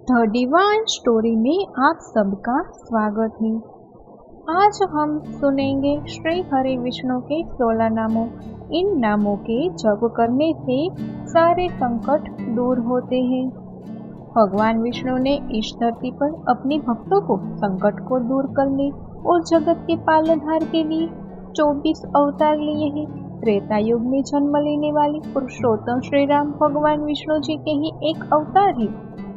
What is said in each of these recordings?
The divine story में आप सबका स्वागत है। आज हम सुनेंगे श्री हरि विष्णु के 16 नामों। इन नामों के जप करने से सारे संकट दूर होते हैं। भगवान विष्णु ने इस धरती पर अपने भक्तों को संकट को दूर करने और जगत के पालनहार के लिए 24 अवतार लिए हैं। त्रेता युग में जन्म लेने वाले पुरुषोत्तम श्री राम भगवान विष्णु जी के ही एक अवतार है,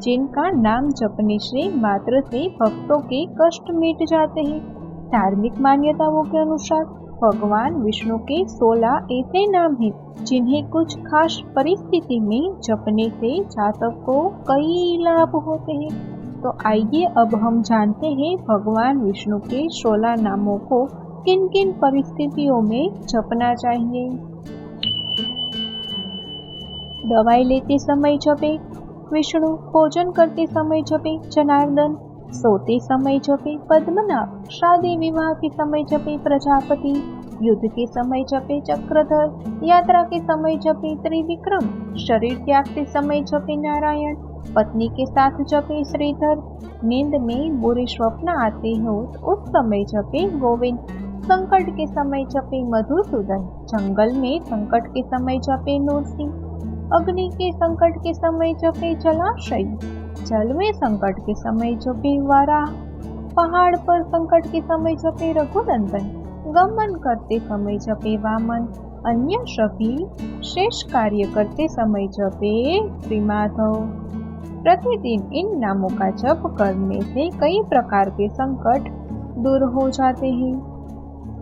जिनका नाम जपने से मात्र से भक्तों के कष्ट मिट जाते हैं। धार्मिक मान्यताओं के अनुसार भगवान विष्णु के 16 ऐसे नाम हैं, जिन्हें कुछ खास परिस्थिति में जपने से जातक को कई लाभ होते हैं। तो आइए अब हम जानते हैं भगवान विष्णु के 16 नामों को किन किन परिस्थितियों में जपना चाहिए। दवाई लेते समय जपे विष्णु, भोजन करते समय जपे जनार्दन, सोते समय जपे पद्मनाभ, शादी विवाह के समय जपे प्रजापति, युद्ध के समय जपे चक्रधर, यात्रा के समय जपे त्रिविक्रम, शरीर त्याग के समय जपे नारायण, पत्नी के साथ जपे श्रीधर, नींद में बुरे स्वप्न आते हो उस समय जपे गोविंद, संकट के समय जपे मधुसूदन, जंगल में संकट के समय जपे नरसिंह, अग्नि के संकट के समय जपे जलाशय, जल में संकट के समय जपे वाराह, पहाड़ पर संकट के समय जपे रघुनंदन, गमन करते समय जपे वामन, अन्य सभी शेष कार्य करते समय जपे श्री माधव। प्रतिदिन इन नामों का जप करने से कई प्रकार के संकट दूर हो जाते हैं।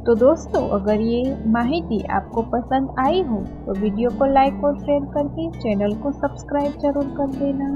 तो दोस्तों, अगर ये माहिती आपको पसंद आई हो तो वीडियो को लाइक और शेयर करके चैनल को सब्सक्राइब जरूर कर देना।